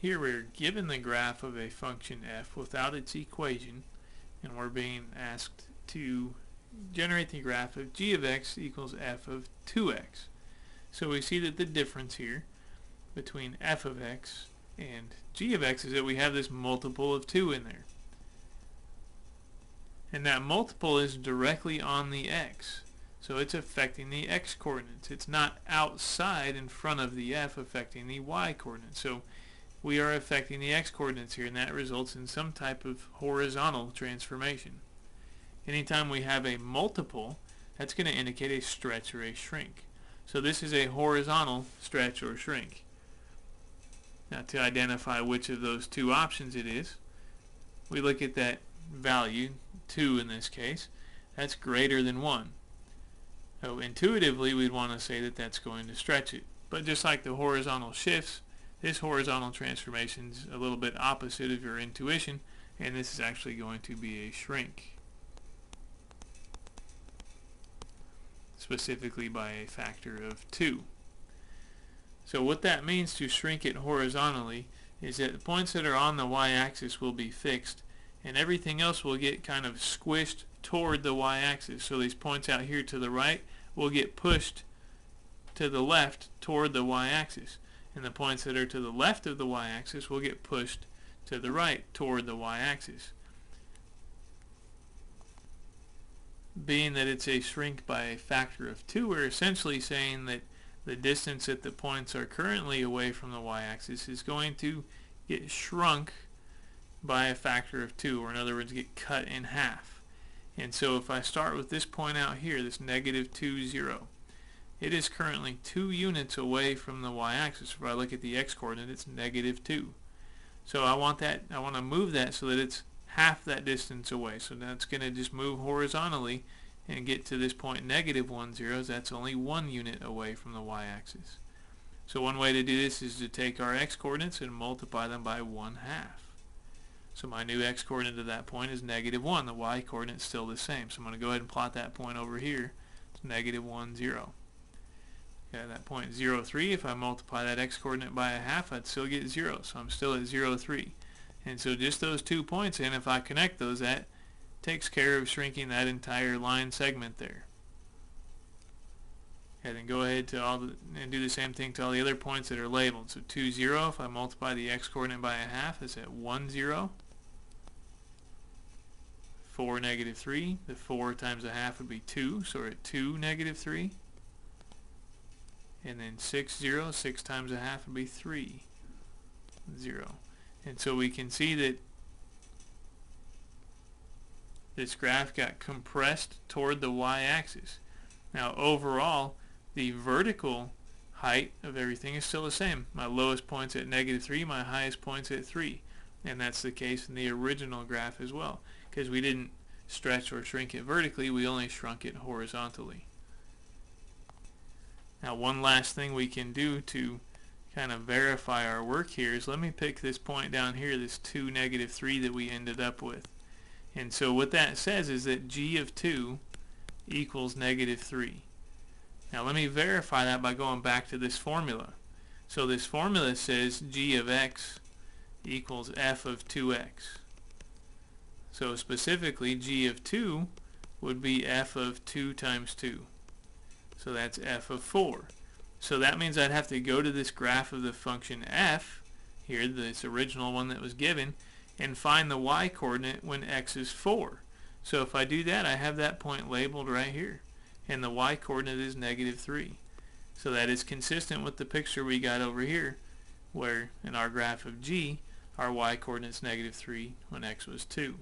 Here we're given the graph of a function f without its equation, and we're being asked to generate the graph of g of x equals f of 2x. So we see that the difference here between f of x and g of x is that we have this multiple of 2 in there. And that multiple is directly on the x. So it's affecting the x coordinates. It's not outside in front of the f affecting the y coordinates. So we are affecting the x coordinates here, and that results in some type of horizontal transformation. Anytime we have a multiple, that's going to indicate a stretch or a shrink. So this is a horizontal stretch or shrink. Now, to identify which of those two options it is, we look at that value, 2 in this case. That's greater than 1. So intuitively, we'd want to say that that's going to stretch it. But just like the horizontal shifts, this horizontal transformation is a little bit opposite of your intuition, and this is actually going to be a shrink, specifically by a factor of 2. So what that means to shrink it horizontally is that the points that are on the y-axis will be fixed, and everything else will get kind of squished toward the y-axis. So these points out here to the right will get pushed to the left toward the y-axis, and the points that are to the left of the y-axis will get pushed to the right toward the y-axis. Being that it's a shrink by a factor of 2, we're essentially saying that the distance that the points are currently away from the y-axis is going to get shrunk by a factor of 2, or in other words, get cut in half. And so if I start with this point out here, this negative 2, 0, it is currently 2 units away from the y-axis. If I look at the x-coordinate, it's negative 2. So I want to move that so that it's half that distance away. So that's going to just move horizontally and get to this point, negative 1, 0. That's only 1 unit away from the y-axis. So one way to do this is to take our x-coordinates and multiply them by 1/2. So my new x-coordinate at that point is negative 1. The y-coordinate is still the same. So I'm going to go ahead and plot that point over here. It's negative 1, 0. Okay, that point 0, 3, if I multiply that x-coordinate by 1/2, I'd still get 0. So I'm still at 0, 3. And so just those 2 points, and if I connect those, that takes care of shrinking that entire line segment there. Okay, then go ahead and do the same thing to all the other points that are labeled. So 2, 0, if I multiply the x-coordinate by 1/2, it's at 1, 0. 4, negative 3. The 4 times 1/2 would be 2, so we're at 2, negative 3. And then 6, 0. 6 times 1/2 would be 3, 0. And so we can see that this graph got compressed toward the y-axis. Now overall, the vertical height of everything is still the same. My lowest point's at negative 3, my highest point's at 3. And that's the case in the original graph as well, because we didn't stretch or shrink it vertically, we only shrunk it horizontally. Now one last thing we can do to kind of verify our work here is, let me pick this point down here, this 2, negative 3 that we ended up with. And so what that says is that g of 2 equals negative 3. Now let me verify that by going back to this formula. So this formula says g of x equals f of 2x. So specifically, g of 2 would be f of 2 times 2. So that's f of 4. So that means I'd have to go to this graph of the function f, here, this original one that was given, and find the y-coordinate when x is 4. So if I do that, I have that point labeled right here, and the y-coordinate is negative 3. So that is consistent with the picture we got over here, where in our graph of g, our y-coordinate is negative 3 when x was 2.